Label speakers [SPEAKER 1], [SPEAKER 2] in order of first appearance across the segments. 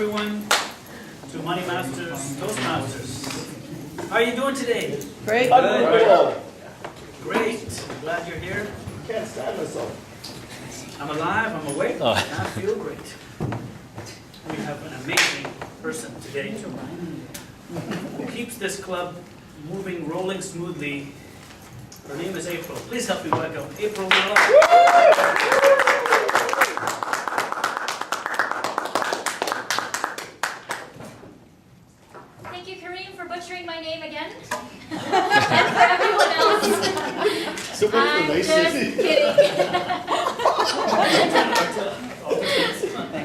[SPEAKER 1] everyone to MoneyMasters Toastmasters. How are you doing today?
[SPEAKER 2] Great.
[SPEAKER 1] Good. Great. Glad you're here.
[SPEAKER 3] Can't stand myself.
[SPEAKER 1] I'm alive, I'm awake,
[SPEAKER 4] Oh.
[SPEAKER 1] and I feel great. We have an amazing person today too, who keeps this club moving, rolling smoothly. Her name is April. Please help me welcome April.
[SPEAKER 5] Thank you, Kareem, for butchering my name again. And for everyone else, I'm just kidding.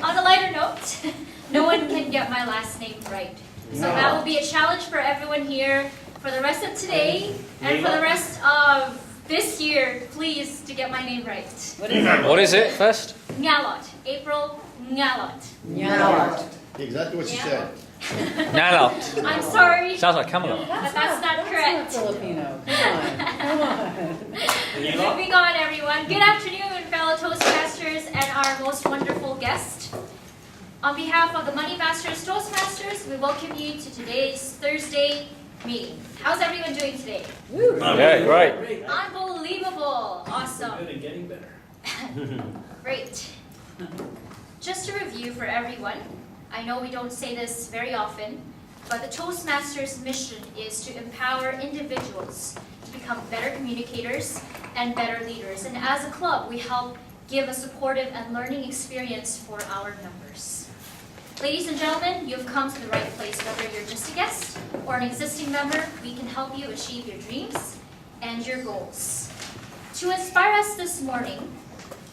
[SPEAKER 5] On a lighter note, no one can get my last name right. So that will be a challenge for everyone here for the rest of today and for the rest of this year, please, to get my name right.
[SPEAKER 4] What is it first?
[SPEAKER 5] Ngalot. April Ngalot.
[SPEAKER 2] Ngalot.
[SPEAKER 3] Exactly what she said.
[SPEAKER 4] Nalot.
[SPEAKER 5] I'm sorry,
[SPEAKER 4] Sounds like Camelot.
[SPEAKER 5] but that's not correct.
[SPEAKER 2] That's not Filipino. Come on.
[SPEAKER 5] Moving on, everyone. Good afternoon, fellow Toastmasters and our most wonderful guest. On behalf of the MoneyMasters Toastmasters, we welcome you to today's Thursday meeting. How's everyone doing today?
[SPEAKER 4] Yeah, great.
[SPEAKER 5] Unbelievable. Awesome.
[SPEAKER 1] Good and getting better.
[SPEAKER 5] Great. Just to review for everyone, I know we don't say this very often, but the Toastmasters mission is to empower individuals to become better communicators and better leaders. And as a club, we help give a supportive and learning experience for our members. Ladies and gentlemen, you've come to the right place. Whether you're just a guest or an existing member, we can help you achieve your dreams and your goals. To inspire us this morning,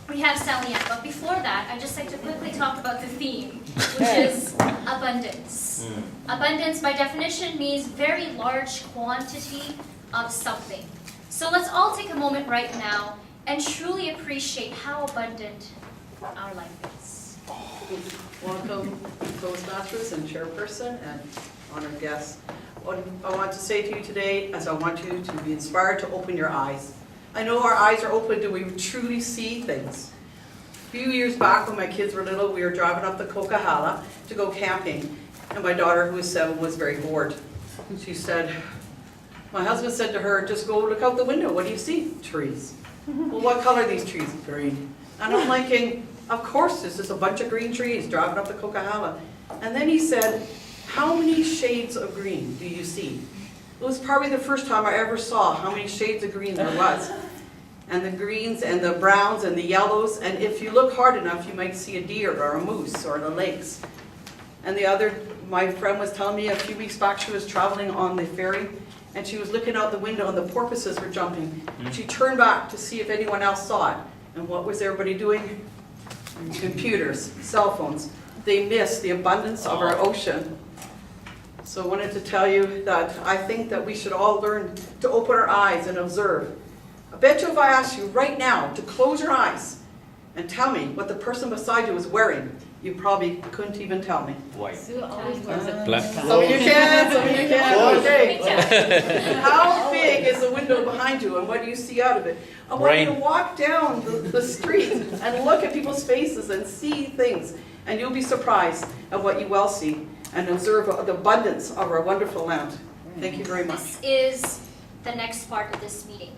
[SPEAKER 5] we have Sally Ann, but before that, I'd just like to quickly talk about the theme, which is abundance. Abundance, by definition, means very large quantity of something. So let's all take a moment right now and truly appreciate how abundant our life is.
[SPEAKER 2] Welcome, Toastmasters and Chairperson and honored guests. What I want to say to you today is I want you to be inspired to open your eyes. I know our eyes are open. Do we truly see things? A few years back when my kids were little, we were driving up the Coquihalla to go camping. And my daughter, who was 7, was very bored. And she said, my husband said to her, just go look out the window. What do you see? Trees. Well, what color are these trees? Green. And I'm thinking, of course, this is a bunch of green trees driving up the Coquihalla. And then he said, how many shades of green do you see? It was probably the first time I ever saw how many shades of green there was. And the greens and the browns and the yellows, and if you look hard enough, you might see a deer or a moose or the lakes. And my friend was telling me a few weeks back she was traveling on the ferry, and she was looking out the window and the porpoises were jumping. She turned back to see if anyone else saw it. And what was everybody doing? Computers, cell phones. They missed the abundance of our ocean. So I wanted to tell you that I think that we should all learn to open our eyes and observe. I bet you if I asked you right now to close your eyes and tell me what the person beside you is wearing, you probably couldn't even tell me.
[SPEAKER 4] White.
[SPEAKER 2] Sue always wears it.
[SPEAKER 4] Black.
[SPEAKER 2] Some of you can, some of you can.
[SPEAKER 3] Close.
[SPEAKER 2] Okay. How big is the window behind you and what do you see out of it? I want you to
[SPEAKER 4] Rain.
[SPEAKER 2] walk down the street and look at people's faces and see things. And you'll be surprised at what you will see and observe the abundance of our wonderful land. Thank you very much.
[SPEAKER 5] This is the next part of this meeting.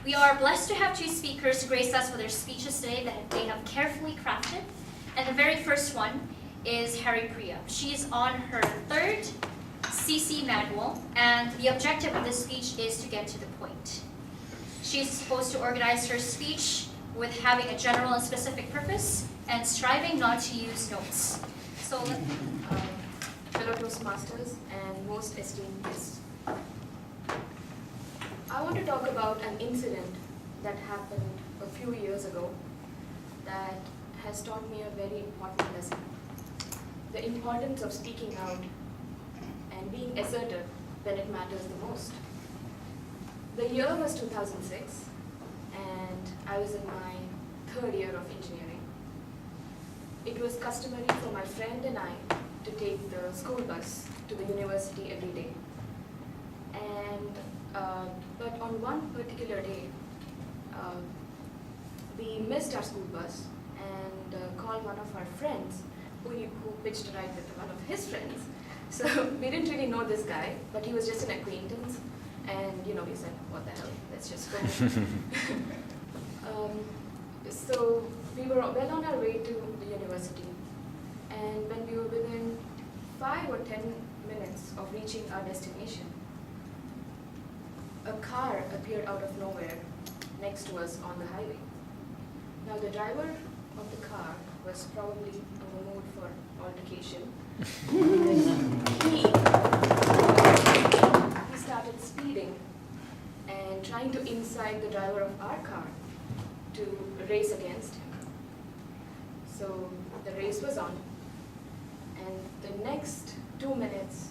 [SPEAKER 5] We are blessed to have 2 speakers grace us with their speeches today that they have carefully crafted. And the very first one is Harry Priya. She is on her 3rd CC manual, and the objective of this speech is to get to the point. She is supposed to organize her speech with having a general and specific purpose and striving not to use notes. So,
[SPEAKER 6] Fellow Toastmasters and most esteemed guests. I want to talk about an incident that happened a few years ago that has taught me a very important lesson. The importance of speaking out and being assertive when it matters the most. The year was 2006 and I was in my 3rd year of engineering. It was customary for my friend and I to take the school bus to the university every day. But on one particular day, we missed our school bus and called one of our friends who pitched a ride with one of his friends. So we didn't really know this guy, but he was just an acquaintance. And, we said, what the hell, let's just go. So we were well on our way to the university. And when we were within 5 or 10 minutes of reaching our destination, a car appeared out of nowhere next to us on the highway. Now the driver of the car was probably in the mood for altercation. He started speeding and trying to incite the driver of our car to race against him. So the race was on, and the next 2 minutes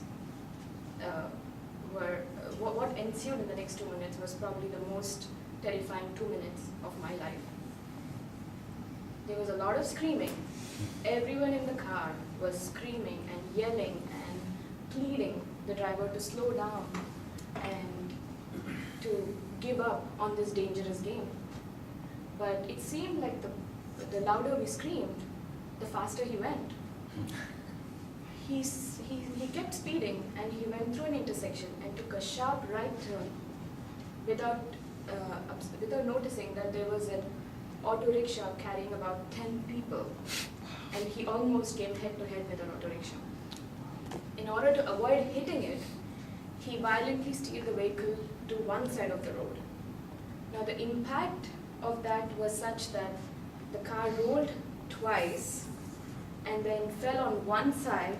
[SPEAKER 6] what ensued in the next 2 minutes was probably the most terrifying 2 minutes of my life. There was a lot of screaming. Everyone in the car was screaming and yelling and pleading the driver to slow down and to give up on this dangerous game. But it seemed like the louder we screamed, the faster he went. He kept speeding, and he went through an intersection and took a sharp right turn without noticing that there was an auto rickshaw carrying about 10 people, and he almost came head to head with an auto rickshaw. In order to avoid hitting it, he violently steered the vehicle to one side of the road. Now the impact of that was such that the car rolled twice and then fell on one side,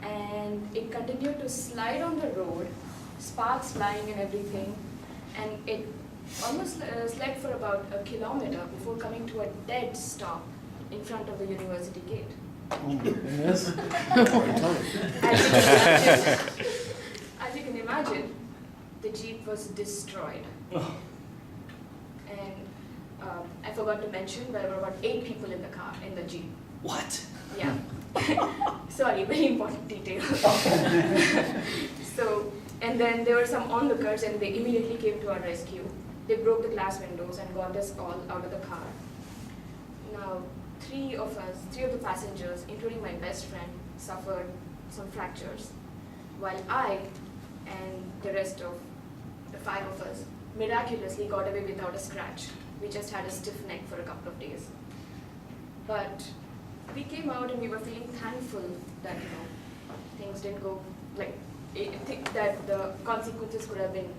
[SPEAKER 6] and it continued to slide on the road, sparks flying and everything, and it almost slid for about a kilometer before coming to a dead stop in front of the university gate.
[SPEAKER 3] Oh my goodness.
[SPEAKER 6] As you can imagine, the Jeep was destroyed. And I forgot to mention, there were about 8 people in the car, in the Jeep.
[SPEAKER 1] What?
[SPEAKER 6] Yeah. Sorry, very important detail. So, and then there were some onlookers, and they immediately came to our rescue. They broke the glass windows and got us all out of the car. Now, 3 of the passengers, including my best friend, suffered some fractures, while I and the rest of the 5 of us miraculously got away without a scratch. We just had a stiff neck for a couple of days. But we came out and we were feeling thankful that things didn't go that the consequences could have been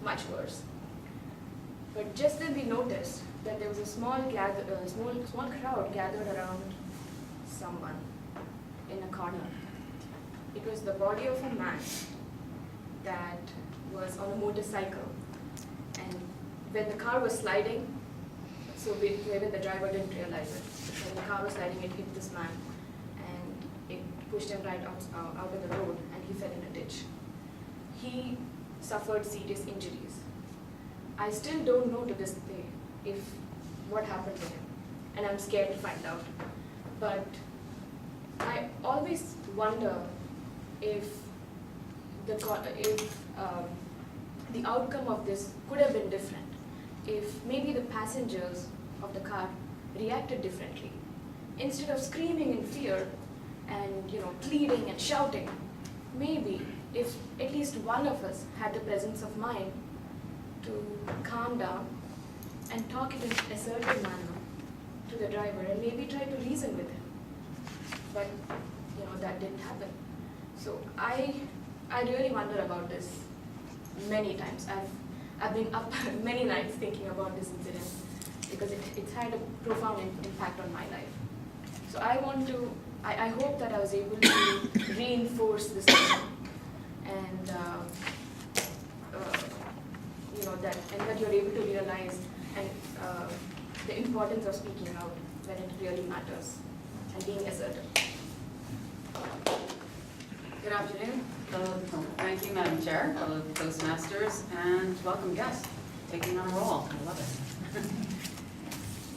[SPEAKER 6] much worse. But just then we noticed that there was a small crowd gathered around someone in a corner. It was the body of a man that was on a motorcycle, and when the car was sliding, so maybe the driver didn't realize it. When the car was sliding, it hit this man, and it pushed him right out of the road, and he fell in a ditch. He suffered serious injuries. I still don't know to this day what happened to him, and I'm scared to find out. But I always wonder if the outcome of this could have been different. If maybe the passengers of the car reacted differently. Instead of screaming in fear and pleading and shouting, maybe if at least one of us had the presence of mind to calm down and talk in an assertive manner to the driver and maybe try to reason with him. But that didn't happen. So I really wonder about this many times. I've been up many nights thinking about this incident because it's had a profound impact on my life. So I hope that I was able to reinforce this lesson and that you're able to realize the importance of speaking out when it really matters and being assertive.
[SPEAKER 7] Good afternoon, thank you, Madam Chair, fellow Toastmasters, and welcome guests, taking on a role. I love it.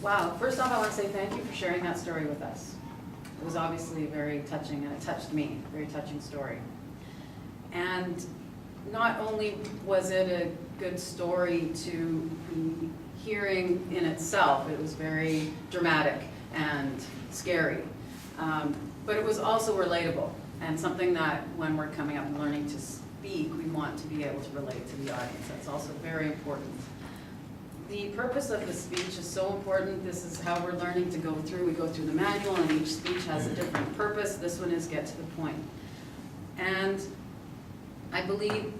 [SPEAKER 7] Wow, first off, I want to say thank you for sharing that story with us. It was obviously very touching, and it touched me, very touching story. And not only was it a good story to be hearing in itself, it was very dramatic and scary. But it was also relatable, and something that when we're coming up and learning to speak, we want to be able to relate to the audience. That's also very important. The purpose of the speech is so important. This is how we're learning to go through. We go through the manual, and each speech has a different purpose. This one is get to the point. And I believe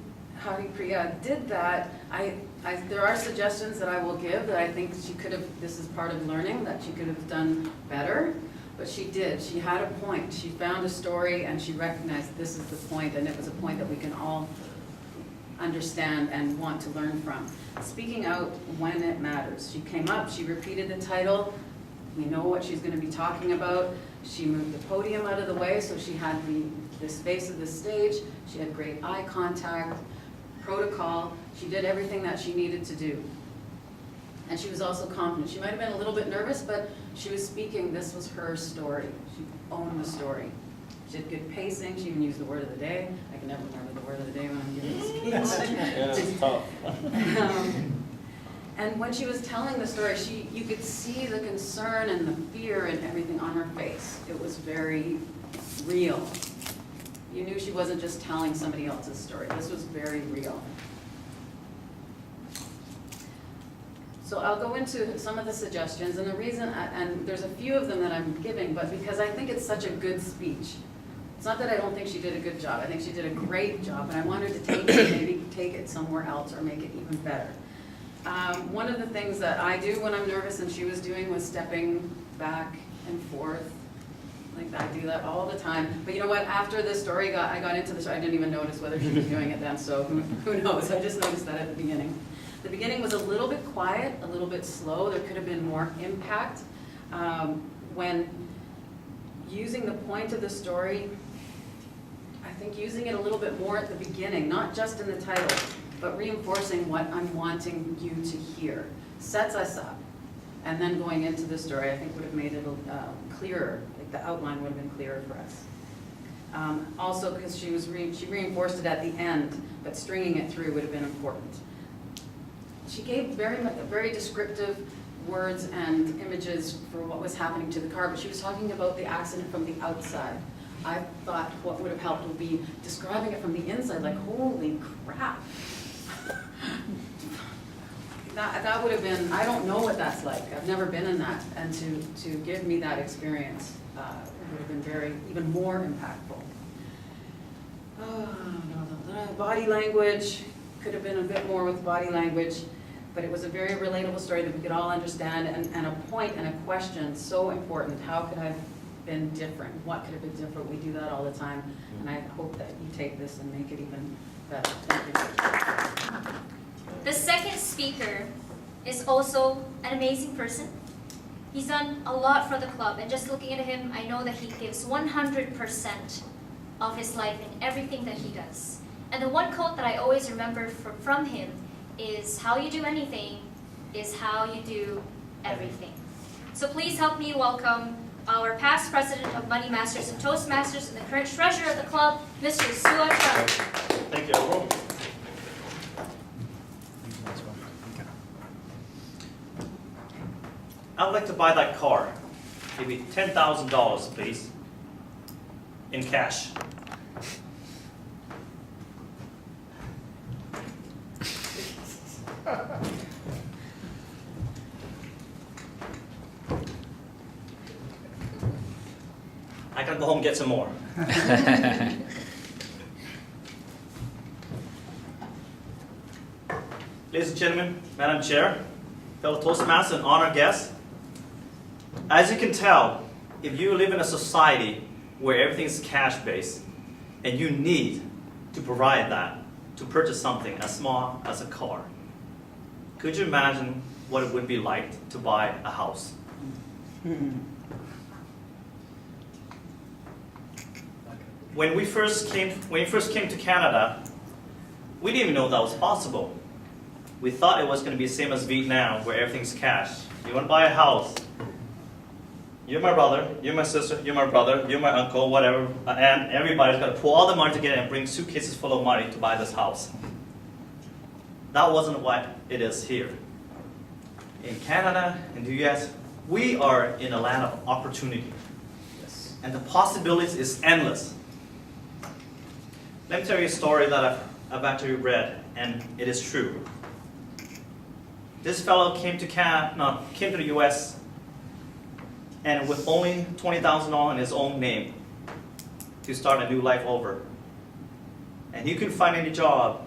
[SPEAKER 7] Haripriya did that. There are suggestions that I will give that I think she could have, this is part of learning, that she could have done better, but she did. She had a point. She found a story and she recognized this is the point, and it was a point that we can all understand and want to learn from. Speaking out when it matters. She came up, she repeated the title. We know what she's going to be talking about. She moved the podium out of the way so she had the space of the stage. She had great eye contact, protocol. She did everything that she needed to do. And she was also confident. She might have been a little bit nervous, but she was speaking. This was her story. She owned the story. She had good pacing. She even used the word of the day. I can never remember the word of the day when I'm giving a speech.
[SPEAKER 4] Yeah, it's tough.
[SPEAKER 7] And when she was telling the story, you could see the concern and the fear and everything on her face. It was very real. You knew she wasn't just telling somebody else's story. This was very real. So I'll go into some of the suggestions, and the reason, and there's a few of them that I'm giving, but because I think it's such a good speech. It's not that I don't think she did a good job. I think she did a great job, and I want her to take it, maybe take it somewhere else or make it even better. One of the things that I do when I'm nervous, and she was doing, was stepping back and forth. Like I do that all the time. But you know what? After the story I got into the story, I didn't even notice whether she was doing it then, so who knows? I just noticed that at the beginning. The beginning was a little bit quiet, a little bit slow. There could have been more impact. When using the point of the story, I think using it a little bit more at the beginning, not just in the title, but reinforcing what I'm wanting you to hear. Sets us up. And then going into the story, I think would have made it clearer. Like the outline would have been clearer for us. Also, because she reinforced it at the end, but stringing it through would have been important. She gave very descriptive words and images for what was happening to the car, but she was talking about the accident from the outside. I thought what would have helped would be describing it from the inside, like, holy crap. That would have been, I don't know what that's like. I've never been in that. And to give me that experience would have been even more impactful. Body language, could have been a bit more with body language. But it was a very relatable story that we could all understand, and a point and a question, so important. How could I have been different? What could have been different? We do that all the time, and I hope that you take this and make it even better. Thank you.
[SPEAKER 5] The second speaker is also an amazing person. He's done a lot for the club, and just looking at him, I know that he gives 100% of his life in everything that he does. And the one quote that I always remember from him is, how you do anything is how you do everything. So please help me welcome our past president of MoneyMasters and Toastmasters and the current treasurer of the club, Mr. Suat Chand.
[SPEAKER 8] Thank you, everyone. I'd like to buy that car. Maybe $10,000, please, in cash. I gotta go home and get some more. Ladies and gentlemen, Madam Chair, fellow Toastmasters and honored guests, as you can tell, if you live in a society where everything is cash-based and you need to provide that to purchase something as small as a car, could you imagine what it would be like to buy a house? When we first came to Canada, we didn't even know that was possible. We thought it was going to be the same as Vietnam, where everything's cash. You want to buy a house, you're my brother, you're my sister, you're my brother, you're my uncle, whatever, and everybody's got to pull all the money together and bring suitcases full of money to buy this house. That wasn't what it is here. In Canada, in the US, we are in a land of opportunity. Yes. and the possibilities is endless. Let me tell you a story that I've actually read, and it is true. This fellow came to the U.S. and with only $20,000 in his own name to start a new life over. And he couldn't find any job.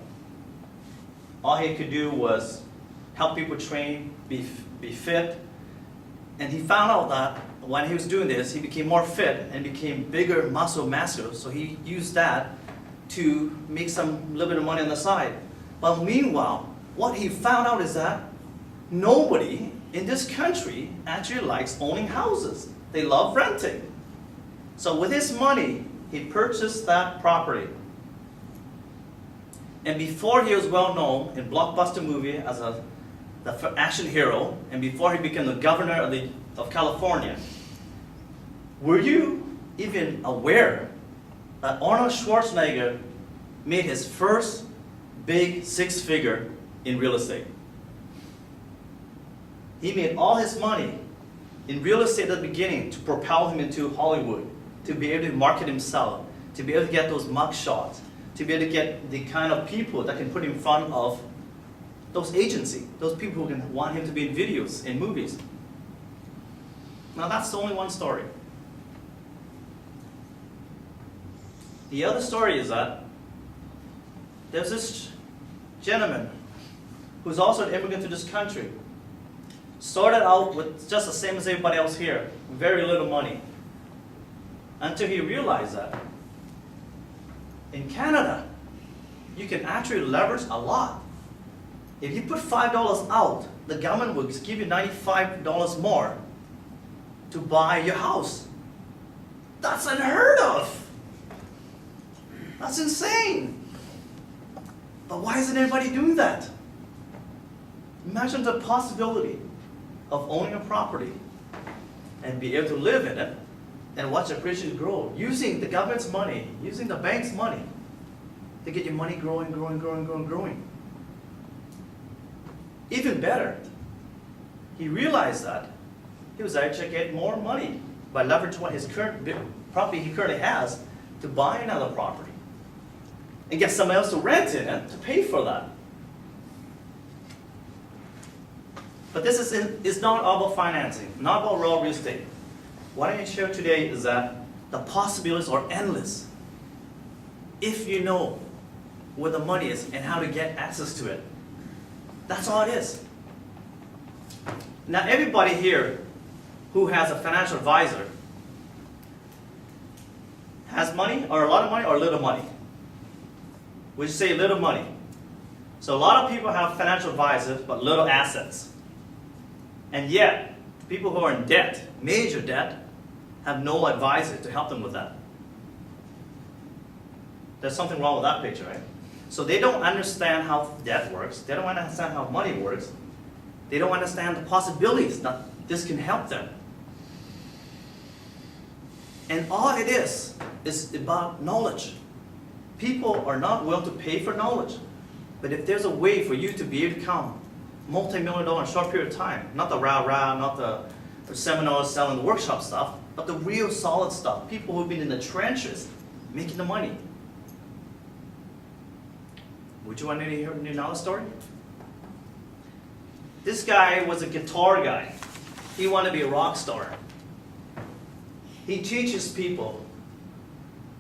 [SPEAKER 8] All he could do was help people train, be fit. And he found out that when he was doing this, he became more fit and became bigger muscle master. So he used that to make some little bit of money on the side. But meanwhile, what he found out is that nobody in this country actually likes owning houses. They love renting. So with his money, he purchased that property. And before he was well known in blockbuster movie as the action hero, and before he became the governor of California, were you even aware that Arnold Schwarzenegger made his first big six-figure in real estate? He made all his money in real estate at the beginning to propel him into Hollywood, to be able to market himself, to be able to get those mug shots, to be able to get the kind of people that can put him in front of those agencies, those people who can want him to be in videos, in movies. Now that's only one story. The other story is that there's this gentleman who's also an immigrant to this country. Started out with just the same as everybody else here, very little money. Until he realized that in Canada, you can actually leverage a lot. If you put $5 out, the government will give you $95 more to buy your house. That's unheard of. That's insane. But why isn't everybody doing that? Imagine the possibility of owning a property and be able to live in it and watch appreciation grow using the government's money, using the bank's money to get your money growing, growing, growing, growing, growing. Even better, he realized that he was actually getting more money by leveraging what his current property he currently has to buy another property and get someone else to rent in it to pay for that. But this is not all about financing, not about raw real estate. What I can share today is that the possibilities are endless if you know where the money is and how to get access to it. That's all it is. Now everybody here who has a financial advisor has money, or a lot of money, or little money. We say little money. So a lot of people have financial advisors but little assets. And yet, people who are in debt, major debt, have no advisor to help them with that. There's something wrong with that picture, right? So they don't understand how debt works. They don't understand how money works. They don't understand the possibilities that this can help them. And all it is about knowledge. People are not willing to pay for knowledge. But if there's a way for you to be able to become multi-million-dollar in a short period of time, not the rah-rah, not the seminars selling the workshop stuff, but the real solid stuff, people who've been in the trenches making the money. Would you want to hear another story? This guy was a guitar guy. He wanted to be a rock star. He teaches people,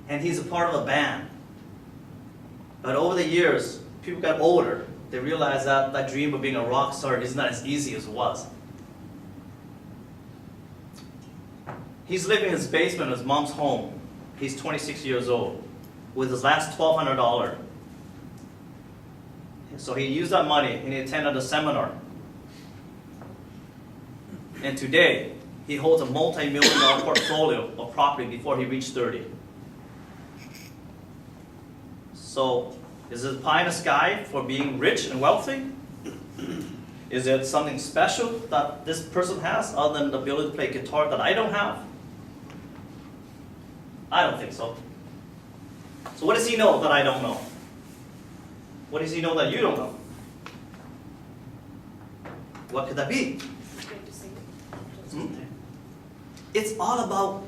[SPEAKER 8] and he's a part of a band. But over the years, people got older. They realized that that dream of being a rock star is not as easy as it was. He's living in his basement in his mom's home. He's 26 years old with his last $1,200. So he used that money and he attended a seminar. And today, he holds a multi-million-dollar portfolio of property before he reached 30. So, is it pie in the sky for being rich and wealthy? Is it something special that this person has other than the ability to play guitar that I don't have? I don't think so. So what does he know that I don't know? What does he know that you don't know? What could that be? It's all about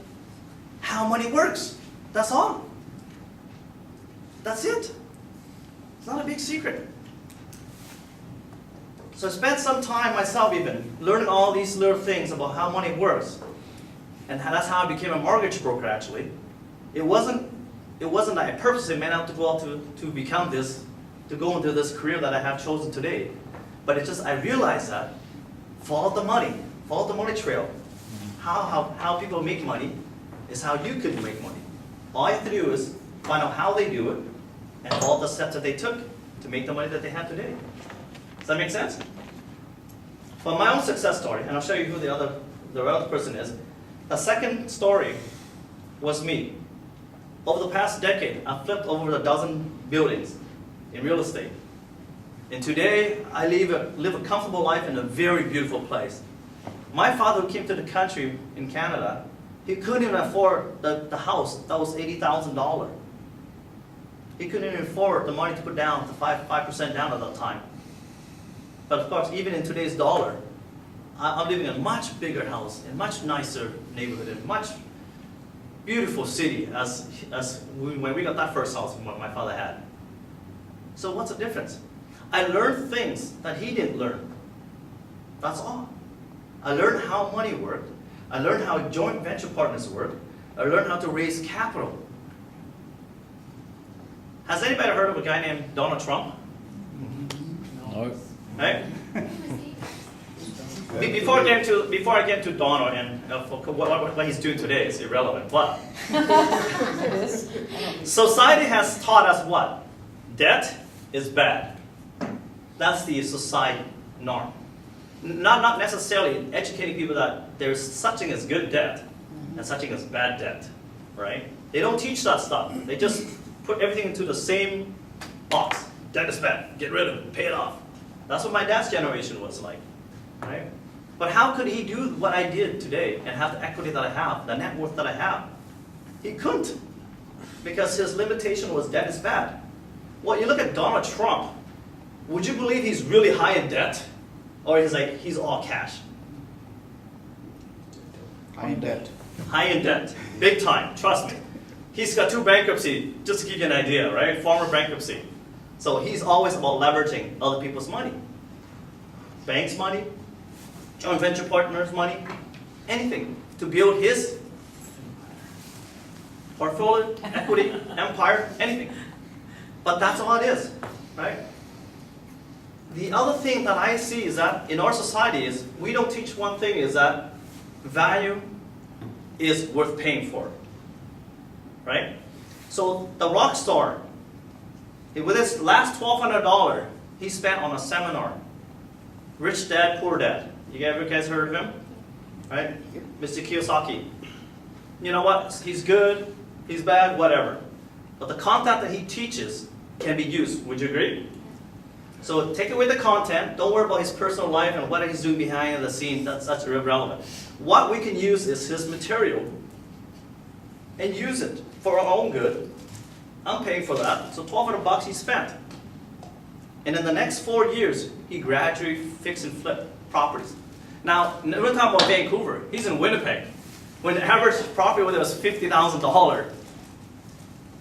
[SPEAKER 8] how money works. That's all. That's it. It's not a big secret. So I spent some time myself even learning all these little things about how money works. And that's how I became a mortgage broker actually. It wasn't that I purposely meant out to go out to become this, to go into this career that I have chosen today. But it's just I realized that follow the money trail. How people make money is how you could make money. All you have to do is find out how they do it and all the steps that they took to make the money that they have today. Does that make sense? But my own success story, and I'll show you who the other person is. The second story was me. Over the past decade, I've flipped over a dozen buildings in real estate. And today, I live a comfortable life in a very beautiful place. My father, who came to the country in Canada, he couldn't even afford the house that was $80,000. He couldn't even afford the money to put down, the 5% down at that time. But of course, even in today's dollar, I'm living in a much bigger house, in a much nicer neighborhood, in a much beautiful city when we got that first house my father had. So what's the difference? I learned things that he didn't learn. That's all. I learned how money worked. I learned how joint venture partners work. I learned how to raise capital. Has anybody heard of a guy named Donald Trump?
[SPEAKER 4] No.
[SPEAKER 8] Right? Before I get to Donald and what he's doing today is irrelevant. But society has taught us what? Debt is bad. That's the society norm. Not necessarily educating people that there's such thing as good debt and such thing as bad debt, right? They don't teach that stuff. They just put everything into the same box. Debt is bad. Get rid of it. Pay it off. That's what my dad's generation was like, right? But how could he do what I did today and have the equity that I have, the net worth that I have? He couldn't, because his limitation was debt is bad. Well, you look at Donald Trump. Would you believe he's really high in debt? Or he's all cash?
[SPEAKER 3] High in debt.
[SPEAKER 8] High in debt. Big time, trust me. He's got 2 bankruptcy, just to give you an idea, right? Former bankruptcy. So he's always about leveraging other people's money. Banks' money, joint venture partners' money, anything to build his portfolio, equity, empire, anything. But that's all it is, right? The other thing that I see is that in our society is we don't teach one thing is that value is worth paying for, right? So the rock star, with his last $1,200 he spent on a seminar, Rich Dad, Poor Dad. You guys heard of him? Right? Mr. Kiyosaki. You know what? He's good, he's bad, whatever. But the content that he teaches can be used. Would you agree? So take away the content. Don't worry about his personal life and what he's doing behind the scene. That's irrelevant. What we can use is his material and use it for our own good. I'm paying for that. So $1,200 he spent. And in the next 4 years, he gradually fixed and flipped properties. Now, we're talking about Vancouver. He's in Winnipeg, when the average property was $50,000.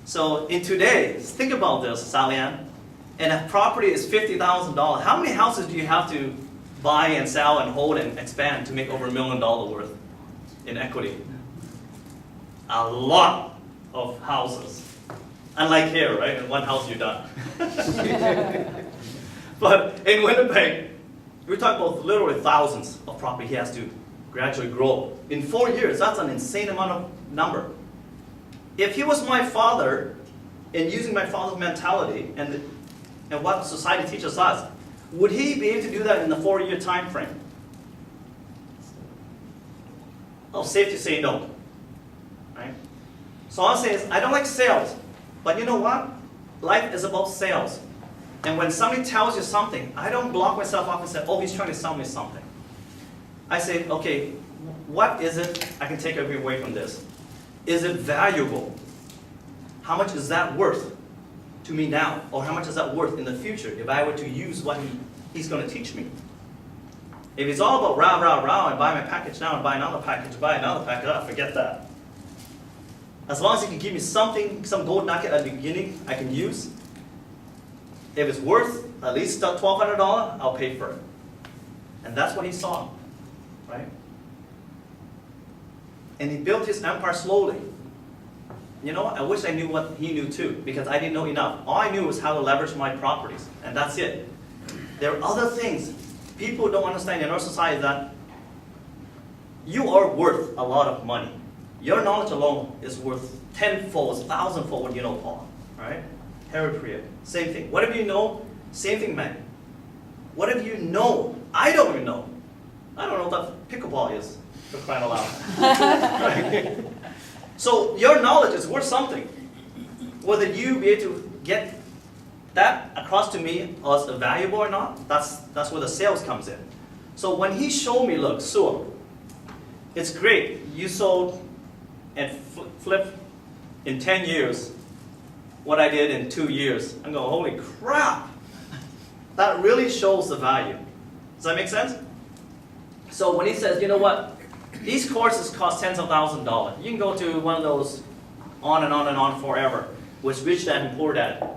[SPEAKER 8] So in today, think about this, Sally-Ann. And a property is $50,000. How many houses do you have to buy and sell and hold and expand to make over $1 million worth in equity? A lot of houses. Unlike here, right? In one house, you're done. But in Winnipeg, we're talking about literally thousands of property he has to gradually grow. In 4 years, that's an insane amount of number. If he was my father, and using my father's mentality and what society teaches us, would he be able to do that in the 4-year time frame? Oh, safe to say no. Right? So all I'm saying is, I don't like sales. But you know what? Life is about sales. And when somebody tells you something, I don't block myself off and say, oh, he's trying to sell me something. I say, okay, what is it I can take away from this? Is it valuable? How much is that worth to me now? Or how much is that worth in the future if I were to use what he's going to teach me? If it's all about rah, rah, rah, and buy my package now and buy another package, forget that. As long as you can give me something, some gold nugget at the beginning I can use. If it's worth at least $1,200, I'll pay for it. And that's what he saw, right? And he built his empire slowly. You know what? I wish I knew what he knew too, because I didn't know enough. All I knew was how to leverage my properties, and that's it. There are other things people don't understand in our society, that you are worth a lot of money. Your knowledge alone is worth tenfold, thousandfold what you know, Paul. Right? Harry Priya, same thing. Whatever you know, same thing, man. Whatever you know, I don't even know. I don't know what pickleball is, for crying out loud. Right? So your knowledge is worth something. Whether you be able to get that across to me as valuable or not, that's where the sales comes in. So when he showed me, look, Sue, it's great. You sold and flipped in 10 years what I did in 2 years. I'm going, holy crap. That really shows the value. Does that make sense? So when he says, you know what, these courses cost tens of thousands of dollars. You can go to one of those on and on and on forever, with rich dad and poor dad.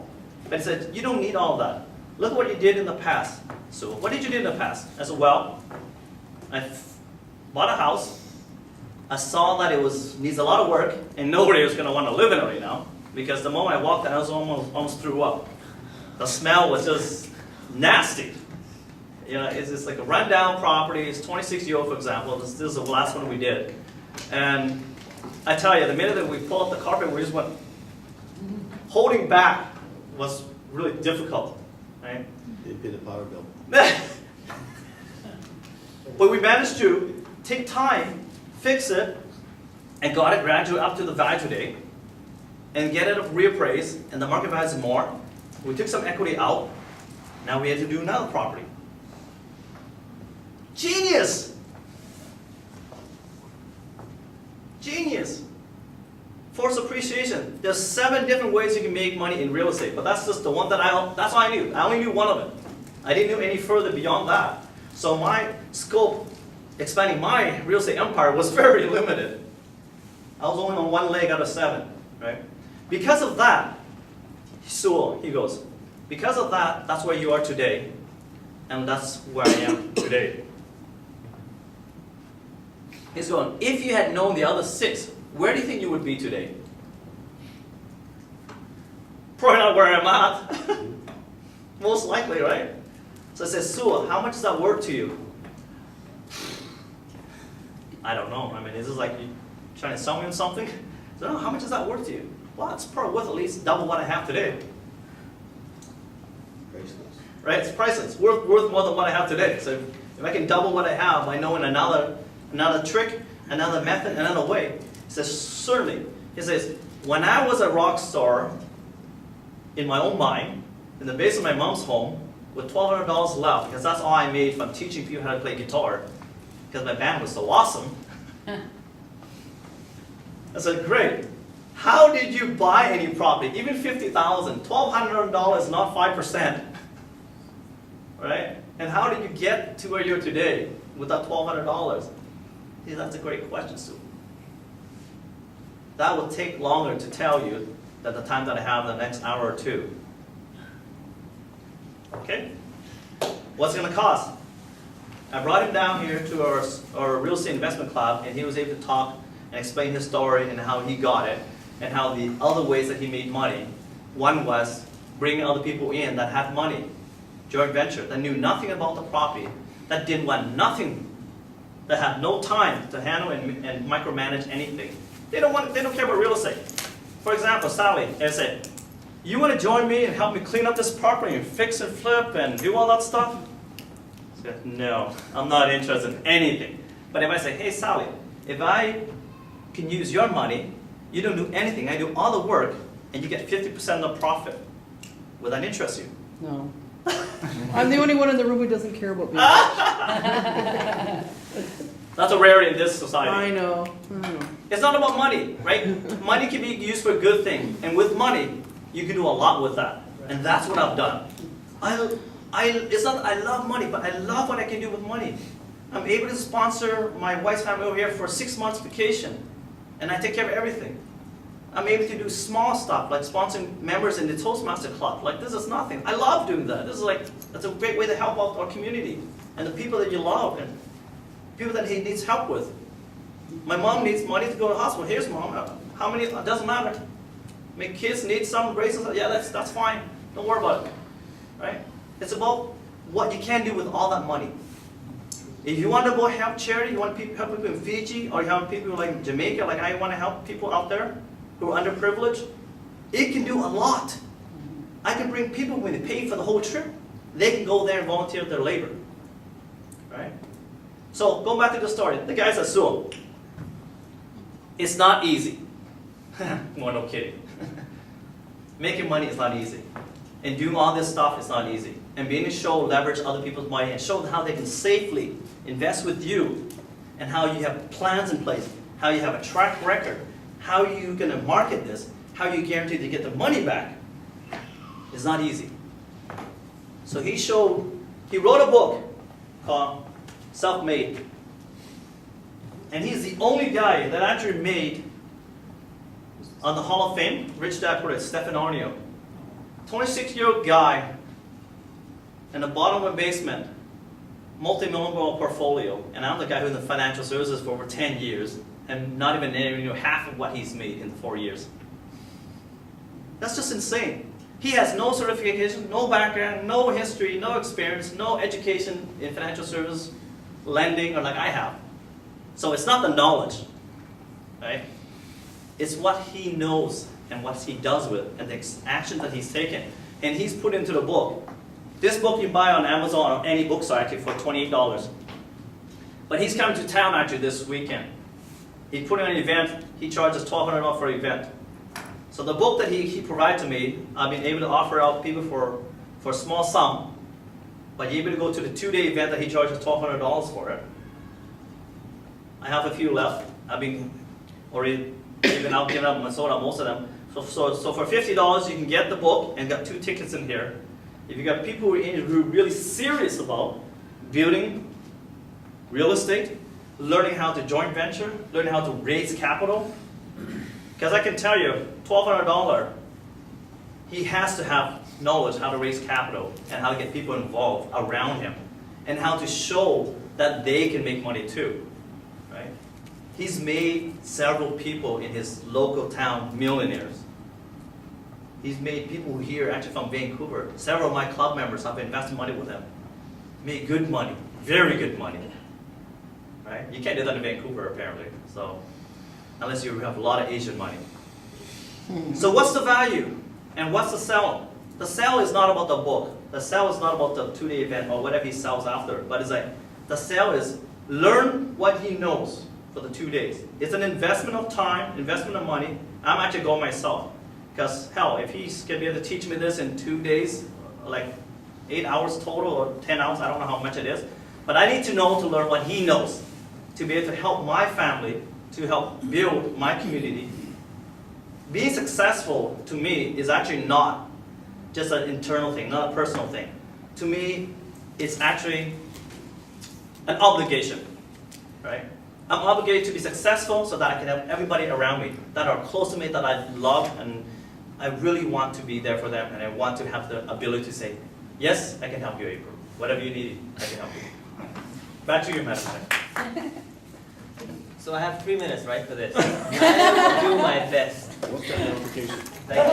[SPEAKER 8] But he said, you don't need all that. Look what you did in the past. So what did you do in the past? I said, well, I bought a house. I saw that it needs a lot of work, and nobody was going to want to live in it right now, because the moment I walked in, I was almost threw up. The smell was just nasty. You know, it's just like a rundown property. It's 26 euro, for example. This is the last one we did. And I tell you, the minute that we pulled up the carpet, we just went, holding back was really difficult, right?
[SPEAKER 3] They paid the power bill.
[SPEAKER 8] But we managed to take time, fix it, and got it gradually up to the value today, and get it reappraised, and the market value is more. We took some equity out. Now we had to do another property. Genius! Genius! Force appreciation. There's 7 different ways you can make money in real estate, but that's just the one that's all I knew. I only knew one of it. I didn't know any further beyond that. So my scope, expanding my real estate empire, was very limited. I was only on one leg out of 7, right? Because of that, so he goes, because of that, that's where you are today, and that's where I am today. He's going, if you had known the other 6, where do you think you would be today? Probably not where I'm at. Most likely, right? So I said, Sue, how much is that worth to you? I don't know. I mean, is this like you trying to sell me on something? So, no, how much is that worth to you? Well, it's probably worth at least double what I have today.
[SPEAKER 3] Priceless.
[SPEAKER 8] Right? It's priceless. It's worth more than what I have today. So if I can double what I have, I know in another trick, another method, another way. He says, certainly. He says, when I was a rock star in my own mind, in the basement of my mom's home, with $1,200 left, because that's all I made from teaching people how to play guitar, because my band was so awesome. I said, great. How did you buy any property? Even $50,000, $1,200, not 5%. Right? And how did you get to where you're today with that $1,200? Yeah, that's a great question, Sue. That will take longer to tell you than the time that I have in the next hour or 2. Okay? What's it going to cost? I brought him down here to our real estate investment club, and he was able to talk and explain his story and how he got it, and how the other ways that he made money. One was bringing other people in that had money, joint venture, that knew nothing about the property, that didn't want nothing, that had no time to handle and micromanage anything. They don't care about real estate. For example, Sally, I said, you want to join me and help me clean up this property and fix and flip and do all that stuff? I said, no, I'm not interested in anything. But if I say, hey Sally, if I can use your money, you don't do anything, I do all the work, and you get 50% of the profit, would that interest you?
[SPEAKER 2] No. I'm the only one in the room who doesn't care about me.
[SPEAKER 8] That's a rarity in this society.
[SPEAKER 2] I know.
[SPEAKER 8] It's not about money, right? Money can be used for a good thing, and with money, you can do a lot with that. And that's what I've done. It's not that I love money, but I love what I can do with money. I'm able to sponsor my wife's family over here for 6 months vacation, and I take care of everything. I'm able to do small stuff like sponsoring members in the Toastmaster Club. Like this is nothing. I love doing that. This is like, that's a great way to help out our community and the people that you love and people that he needs help with. My mom needs money to go to the hospital. Here's mom. How many? It doesn't matter. My kids need some braces. Yeah, that's fine. Don't worry about it. Right? It's about what you can do with all that money. If you want to go help charity, you want to help people in Fiji, or you help people like Jamaica, like I want to help people out there who are underprivileged, it can do a lot. I can bring people when they pay for the whole trip, they can go there and volunteer their labor. Right? So, going back to the story, the guys at Sewell. It's not easy. Well, no kidding. Making money is not easy. And doing all this stuff is not easy. And being able to show, leverage other people's money and show them how they can safely invest with you and how you have plans in place, how you have a track record, how you're going to market this, how you guarantee to get the money back is not easy. So he wrote a book called Self-Made. And he's the only guy that actually made on the Hall of Fame, Rich Dad Poor Dad, Stephen Arnio. 26-year-old guy in the bottom of a basement, multi-million dollar portfolio, and I'm the guy who's in the financial services for over 10 years, and not even half of what he's made in 4 years. That's just insane. He has no certification, no background, no history, no experience, no education in financial services, lending, or like I have. So it's not the knowledge, right? It's what he knows and what he does with and the action that he's taken. And he's put into the book. This book you can buy on Amazon or any bookstore actually for $28. But he's coming to town actually this weekend. He's putting on an event. He charges $1,200 for an event. So the book that he provided to me, I've been able to offer out people for a small sum. But you're able to go to the 2-day event that he charges $1,200 for it. I have a few left. I've been already given out, and sold out most of them. So for $50 you can get the book and got 2 tickets in here. If you got people who are really serious about building real estate, learning how to joint venture, learning how to raise capital, because I can tell you, $1,200, he has to have knowledge how to raise capital and how to get people involved around him and how to show that they can make money too, right? He's made several people in his local town millionaires. He's made people here, actually from Vancouver, several of my club members have invested money with him. Made good money, very good money, right? You can't do that in Vancouver apparently, so unless you have a lot of Asian money. So what's the value and what's the sell? The sell is not about the book. The sell is not about the 2-day event or whatever he sells after, but it's like the sell is learn what he knows for the 2 days. It's an investment of time, investment of money. I'm actually going myself. Because hell, if he's going to be able to teach me this in 2 days, like 8 hours total or 10 hours, I don't know how much it is. But I need to know to learn what he knows, to be able to help my family, to help build my community. Being successful to me is actually not just an internal thing, not a personal thing. To me, it's actually an obligation, right? I'm obligated to be successful so that I can have everybody around me that are close to me, that I love, and I really want to be there for them, and I want to have the ability to say, yes, I can help you, April. Whatever you need, I can help you. Back to you, Madam Chair.
[SPEAKER 9] So I have 3 minutes, right, for this. I will do my best.
[SPEAKER 3] What's that notification?
[SPEAKER 9] Thank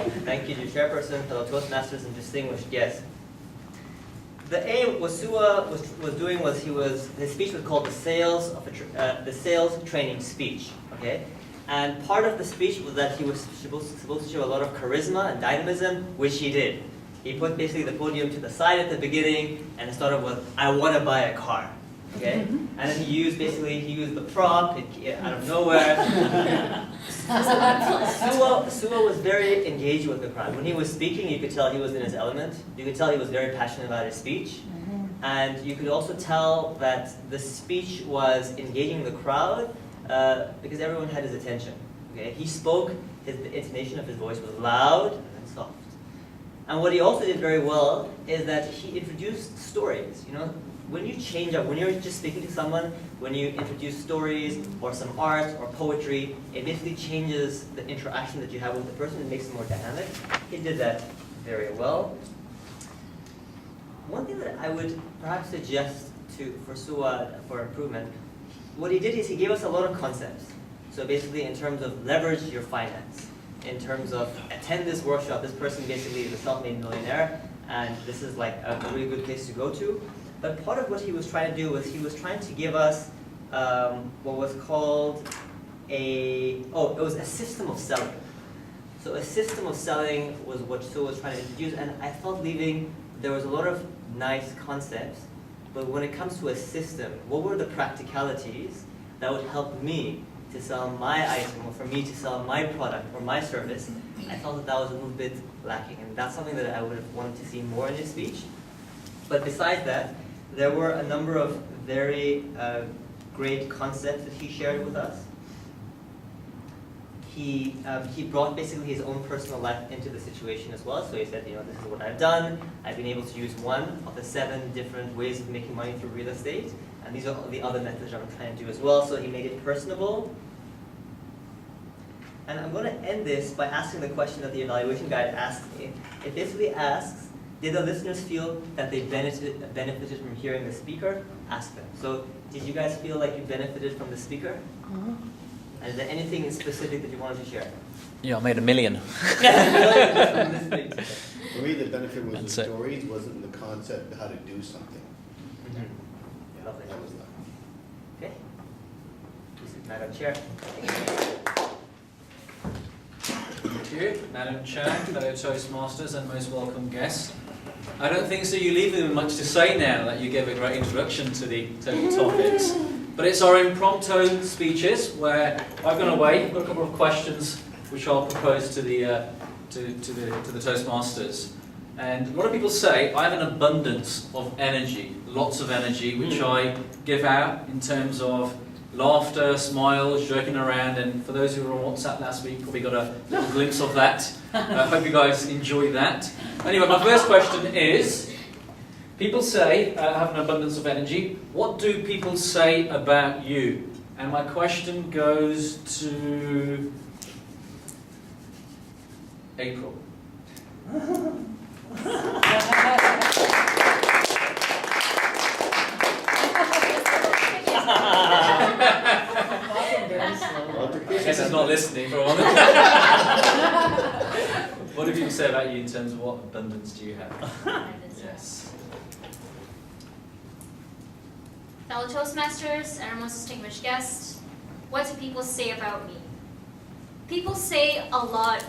[SPEAKER 9] you. Thank you to Chairperson, fellow Toastmasters, and distinguished guests. The aim, what Sua was doing was his speech was called the sales training speech, okay? And part of the speech was that he was supposed to show a lot of charisma and dynamism, which he did. He put basically the podium to the side at the beginning and started with, I want to buy a car, okay? And then he used the prop out of nowhere. Sua was very engaged with the crowd. When he was speaking, you could tell he was in his element. You could tell he was very passionate about his speech. And you could also tell that the speech was engaging the crowd because everyone had his attention. Okay? He spoke, the intonation of his voice was loud and soft. And what he also did very well is that he introduced stories. You know, when you change up, when you're just speaking to someone, when you introduce stories or some art or poetry, it basically changes the interaction that you have with the person. It makes it more dynamic. He did that very well. One thing that I would perhaps suggest for Suad for improvement, what he did is he gave us a lot of concepts. So basically in terms of leverage your finance, in terms of attend this workshop, this person basically is a self-made millionaire, and this is like a really good place to go to. But part of what he was trying to do was he was trying to give us what was called it was a system of selling. So a system of selling was what Sue was trying to introduce, and I felt there was a lot of nice concepts, but when it comes to a system, what were the practicalities that would help me to sell my item, or for me to sell my product or my service? I felt that was a little bit lacking, and that's something that I would have wanted to see more in his speech. But besides that, there were a number of very great concepts that he shared with us. He brought basically his own personal life into the situation as well. So he said, this is what I've done. I've been able to use one of the 7 different ways of making money through real estate. And these are the other methods I'm trying to do as well. So he made it personable. And I'm going to end this by asking the question that the evaluation guide asked me. It basically asks, did the listeners feel that they benefited from hearing the speaker? Ask them. So did you guys feel like you benefited from the speaker? Mm-hmm. And is there anything in specific that you wanted to share?
[SPEAKER 4] Yeah, I made $1 million.
[SPEAKER 3] For me, the benefit was
[SPEAKER 4] That's
[SPEAKER 3] the
[SPEAKER 4] it.
[SPEAKER 3] stories, wasn't the concept of how to do something.
[SPEAKER 9] Mm-hmm.
[SPEAKER 3] Yeah,
[SPEAKER 9] Lovely.
[SPEAKER 3] that was that.
[SPEAKER 9] Okay. This is Madam Chair.
[SPEAKER 10] Thank you, Madam Chair, fellow Toastmasters, and most welcome guests. I don't think so you leave them much to say now that you gave a great introduction to the topics. But it's our impromptu speeches where I've gone away. I've got a couple of questions which I'll propose to the Toastmasters. And a lot of people say I have an abundance of energy, lots of energy, which I give out in terms of laughter, smiles, joking around. And for those who were on WhatsApp last week, probably got a little glimpse of that. I hope you guys enjoyed that. Anyway, my first question is, people say I have an abundance of energy. What do people say about you? And my question goes to April. I guess it's not listening for a moment. What do people say about you in terms of what abundance do you have? Yes.
[SPEAKER 5] Fellow Toastmasters and our most distinguished guests, what do people say about me? People say a lot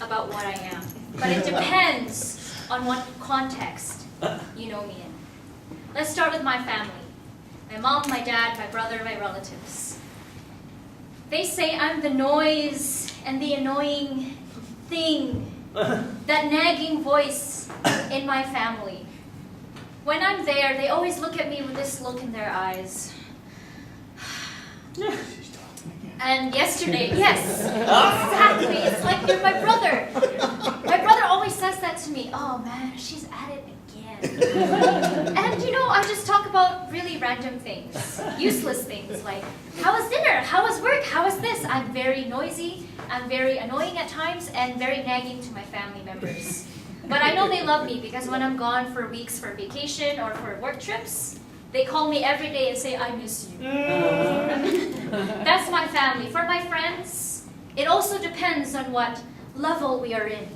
[SPEAKER 5] about what I am, but it depends on what context you know me in. Let's start with my family. My mom, my dad, my brother, my relatives. They say I'm the noise and the annoying thing, that nagging voice in my family. When I'm there, they always look at me with this look in their eyes. And yesterday, yes, exactly, it's like you're my brother. My brother always says that to me. Oh man, she's at it again. And I just talk about really random things, useless things like, how was dinner? How was work? How was this? I'm very noisy, I'm very annoying at times, and very nagging to my family members. But I know they love me because when I'm gone for weeks for vacation or for work trips, they call me every day and say, I miss you. That's my family. For my friends, it also depends on what level we are in.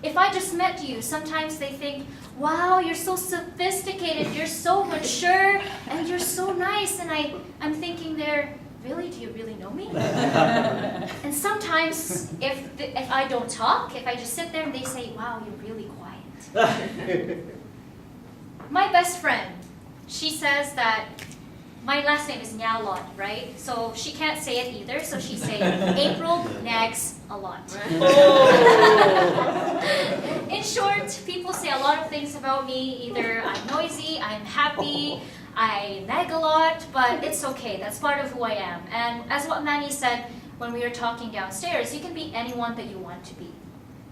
[SPEAKER 5] If I just met you, sometimes they think, wow, you're so sophisticated, you're so mature, and you're so nice. And I'm thinking there, really, do you really know me? And sometimes, if I don't talk, if I just sit there and they say, wow, you're really quiet. My best friend, she says that my last name is Nyalot, right? So she can't say it either, so she's saying April nags a lot. In short, people say a lot of things about me. Either I'm noisy, I'm happy, I nag a lot, but it's okay. That's part of who I am. And as what Manny said when we were talking downstairs, you can be anyone that you want to be.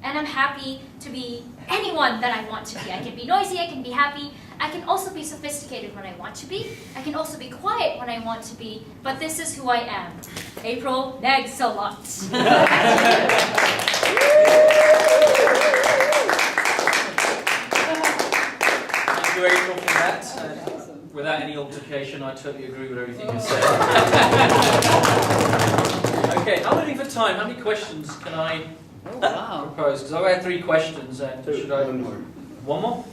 [SPEAKER 5] And I'm happy to be anyone that I want to be. I can be noisy, I can be happy, I can also be sophisticated when I want to be. I can also be quiet when I want to be. But this is who I am. April nags a lot.
[SPEAKER 10] Thank you, April, for that. Without any altercation, I totally agree with everything you said. Okay, how many for time? How many questions can I propose? Because I've had 3 questions, and should I?
[SPEAKER 3] One more.
[SPEAKER 10] One more?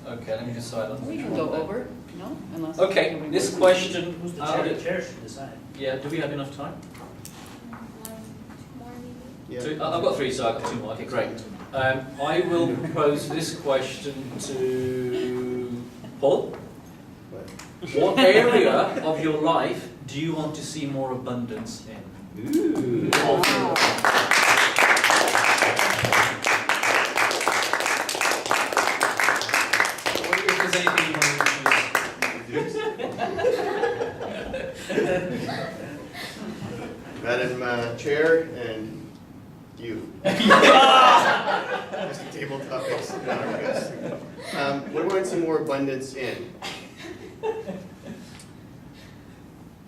[SPEAKER 10] Okay, let me decide on
[SPEAKER 7] We
[SPEAKER 10] which
[SPEAKER 7] can
[SPEAKER 10] one
[SPEAKER 7] go
[SPEAKER 10] then.
[SPEAKER 7] over, no? Unless.
[SPEAKER 10] Okay, this question.
[SPEAKER 1] Who's the
[SPEAKER 10] I'll
[SPEAKER 1] chair?
[SPEAKER 10] do-
[SPEAKER 1] The chair should decide.
[SPEAKER 10] Yeah, do we have enough time?
[SPEAKER 6] 1, 2 more maybe.
[SPEAKER 3] Yeah.
[SPEAKER 10] I've got 3, so I've got 2 more. Okay, great. I will propose this question to Paul. What area of your life do you want to see more abundance in? I wonder if there's anything you want to choose.
[SPEAKER 3] Madam Chair and you. Just table topics. No, I guess. What do I want to see more abundance in?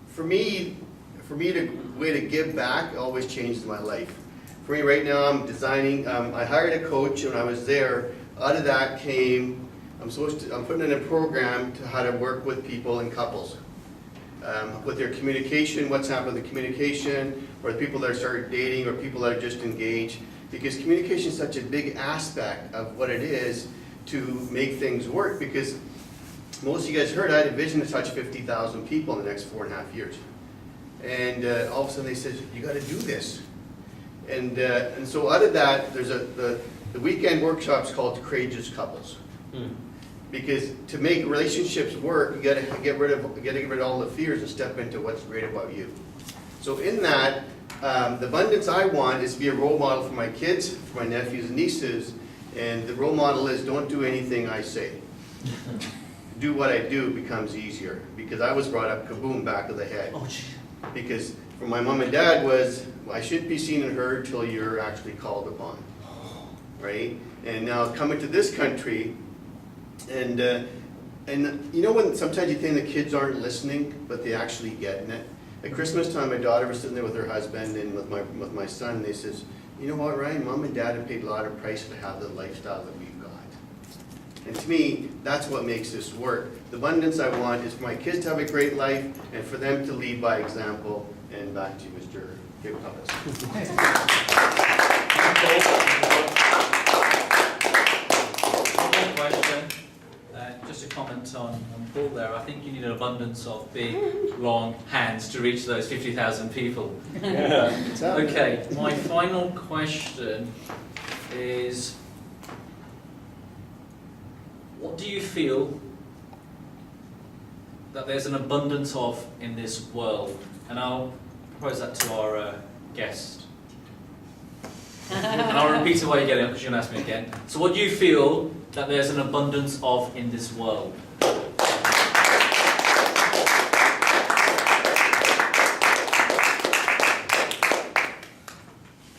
[SPEAKER 3] For me, the way to give back always changes my life. For me right now, I'm designing, I hired a coach when I was there. Out of that came, I'm putting in a program to how to work with people and couples. With their communication, what's happened with the communication, or the people that are started dating, or people that are just engaged. Because communication is such a big aspect of what it is to make things work. Because most of you guys heard I had a vision to touch 50,000 people in the next 4.5 years. And all of a sudden they said, you got to do this. And so out of that, there's the weekend workshop's called Courageous Couples. Because to make relationships work, you got to get rid of all the fears and step into what's great about you. So in that, the abundance I want is to be a role model for my kids, for my nephews and nieces, and the role model is don't do anything I say. Do what I do becomes easier, because I was brought up kaboom, back of the head. Because for my mom and dad was, I shouldn't be seen and heard till you're actually called upon, right? And now coming to this country, and you know when sometimes you think the kids aren't listening, but they actually getting it. At Christmas time, my daughter was sitting there with her husband and with my son, and they says, you know what, Ryan, Mom and Dad have paid a lot of price to have the lifestyle that we've got. And to me, that's what makes this work. The abundance I want is for my kids to have a great life and for them to lead by example. And back to you, Mr. David Puppets.
[SPEAKER 10] One question. Just a comment on Paul there. I think you need an abundance of big, long hands to reach those 50,000 people. Okay, my final question is, what do you feel that there's an abundance of in this world? And I'll propose that to our guest. And I'll repeat it while you get it, because you're going to ask me again. So what do you feel that there's an abundance of in this world?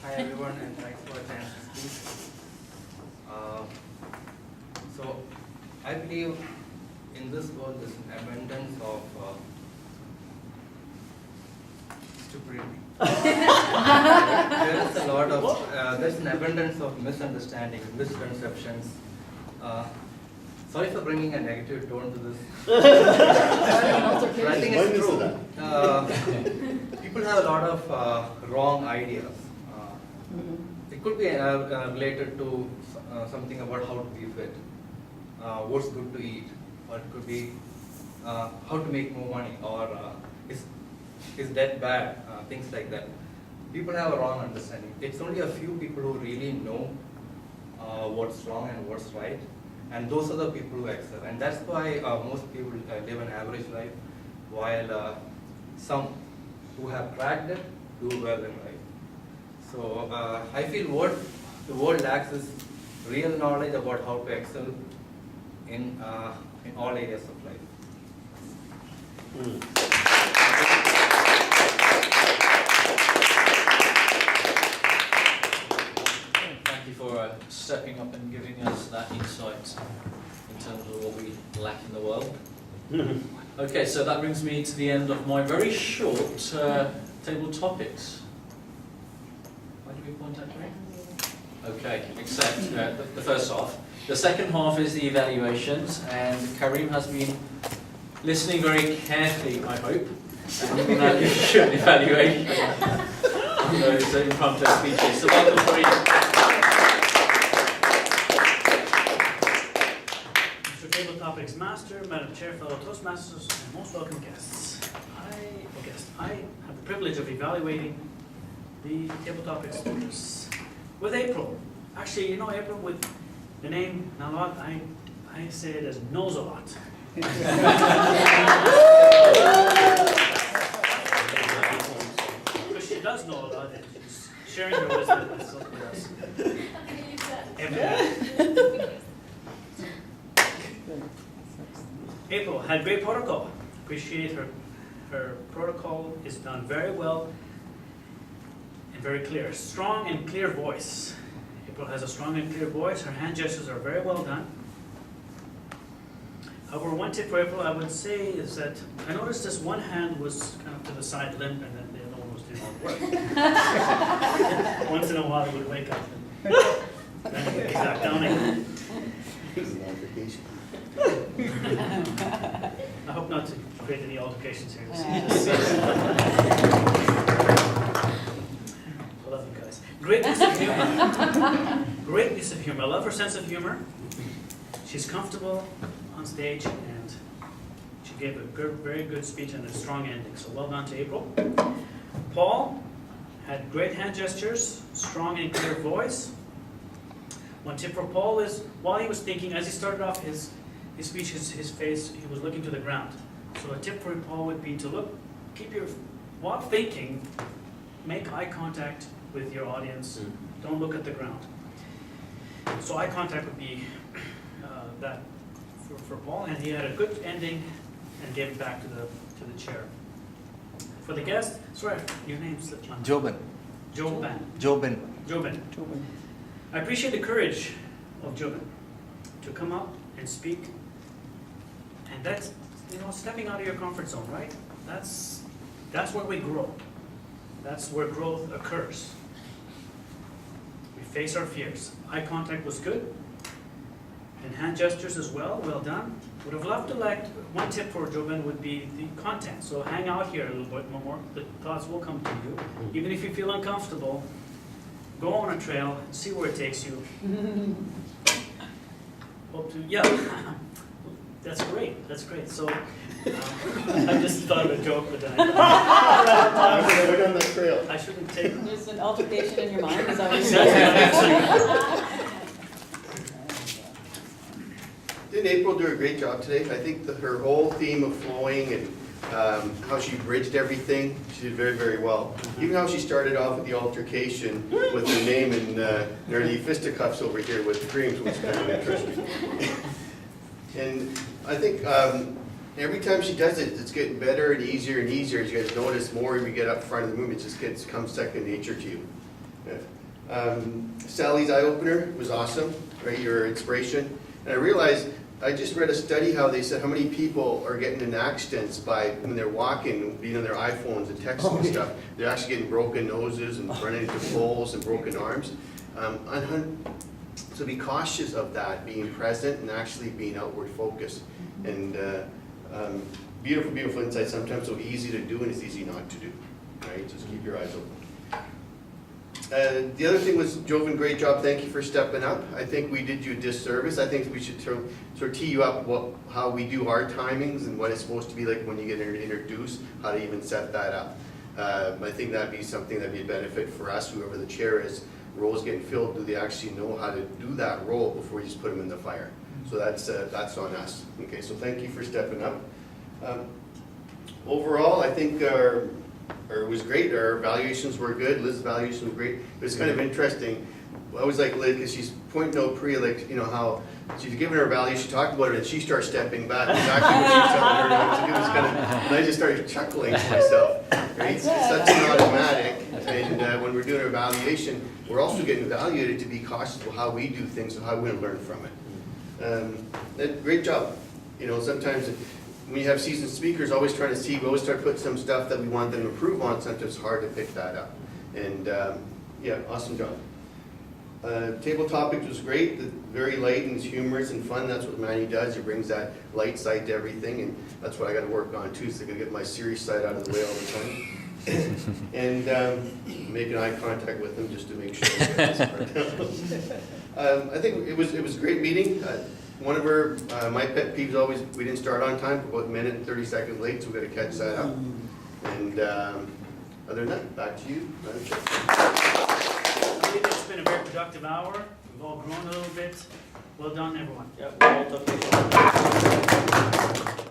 [SPEAKER 11] Hi everyone, and thanks for attending. So I believe in this world there's an abundance of stupidity. There is a lot of there's an abundance of misunderstandings, misconceptions. Sorry for bringing a negative tone to this. But I think it's true. People have a lot of wrong ideas. It could be related to something about how to be fit, what's good to eat, or it could be how to make more money, or is debt bad, things like that. People have a wrong understanding. It's only a few people who really know what's wrong and what's right, and those are the people who excel. And that's why most people live an average life, while some who have cracked it do well in life. So I feel what the world lacks is real knowledge about how to excel in all areas of life.
[SPEAKER 10] Thank you for stepping up and giving us that insight in terms of what we lack back in the world. Okay, so that brings me to the end of my very short table topics. Why do we point at me? Okay, except the first half. The second half is the evaluations, and Karim has been listening very carefully, I hope, and we're going to give you an evaluation on those impromptu speeches. So welcome, Karim.
[SPEAKER 1] Mr. Table Topics Master, Madam Chair, fellow Toastmasters, and most welcome guests. I have the privilege of evaluating the Table Topics speakers with April. Actually, you know April, with the name Nalot, I say it as knows a lot. Because she does know a lot, and she's sharing her wisdom with us. Every week. April had great protocol. Appreciate her protocol is done very well and very clear. Strong and clear voice. April has a strong and clear voice. Her hand gestures are very well done. However, one tip for April I would say is that I noticed this one hand was kind of to the side limp, and then the other one was doing all the work. Once in a while it would wake up and then it would get back down again.
[SPEAKER 3] This is an altercation.
[SPEAKER 1] I hope not to create any altercations here. I love you guys. Great use of humor. Great use of humor. I love her sense of humor. She's comfortable on stage, and she gave a good, very good speech and a strong ending. So well done to April. Paul had great hand gestures, strong and clear voice. One tip for Paul is, while he was thinking, as he started off his speech, his face, he was looking to the ground. So a tip for Paul would be to while thinking, make eye contact with your audience. Don't look at the ground. So eye contact would be that for Paul, and he had a good ending and gave it back to the chair. For the guest, sorry, your name slipped my mind.
[SPEAKER 12] Jobin.
[SPEAKER 1] Joban.
[SPEAKER 12] Jobin.
[SPEAKER 1] Jobin. I appreciate the courage of Jobin to come up and speak, and that's stepping out of your comfort zone, right? That's where we grow. That's where growth occurs. We face our fears. Eye contact was good, and hand gestures as well. Well done. Would have loved to one tip for Jobin would be the content. So hang out here a little bit more. The thoughts will come to you, even if you feel uncomfortable. Go on a trail, see where it takes you. Hope to, yeah, that's great. That's great. So I just thought of a joke, but then I
[SPEAKER 3] We're on the trail.
[SPEAKER 1] I shouldn't take.
[SPEAKER 7] There's an altercation in your mind, is that what you're saying?
[SPEAKER 3] Didn't April do a great job today? I think her whole theme of flowing and how she bridged everything, she did very, very well. Even how she started off with the altercation with her name and nearly fisticuffs over here with creams was kind of interesting. And I think every time she does it, it's getting better and easier and easier. As you guys notice, more we get up front of the movie, it just becomes second nature to you. Yeah. Sally's eye opener was awesome, right? Your inspiration. And I realized, I just read a study how they said how many people are getting in accidents when they're walking, being on their iPhones and texting and stuff. They're actually getting broken noses and running into poles and broken arms. So be cautious of that, being present and actually being outward focused. And beautiful, beautiful insight. Sometimes so easy to do and it's easy not to do. Right? Just keep your eyes open. The other thing was, Joven, great job. Thank you for stepping up. I think we did you a disservice. I think we should sort of tee you up how we do our timings and what it's supposed to be like when you get introduced, how to even set that up. I think that'd be something that'd be a benefit for us, whoever the chair is. Roles getting filled, do they actually know how to do that role before you just put them in the fire? So that's on us. Okay, so thank you for stepping up. Overall, I think it was great. Our evaluations were good. Liz's evaluation was great. It was kind of interesting. I always like Liz because she's pointing out how she's giving her value. She talked about it and she starts stepping back. Exactly what she's telling her to do. It was kind of, and I just started chuckling to myself. Right? It's such an automatic. And when we're doing our evaluation, we're also getting evaluated to be cautious of how we do things and how we're going to learn from it. Great job. you know, sometimes when you have seasoned speakers, always trying to see, we always try to put some stuff that we want them to improve on, sometimes it's hard to pick that up. And, yeah, awesome job. Table topics was great, very light and humorous and fun. That's what Manny does. He brings that light side to everything, and that's what I got to work on too. So I got to get my serious side out of the way all the time, and making eye contact with him just to make sure. I get this part. I think it was a great meeting. One of my pet peeves always, we didn't start on time, about a minute and 30 seconds late, so we got to catch that up. And other than that, back to you, Madam Chair.
[SPEAKER 1] I believe it's been a very productive hour. We've all grown a little bit. Well done, everyone.
[SPEAKER 9] Yeah, we're all talking.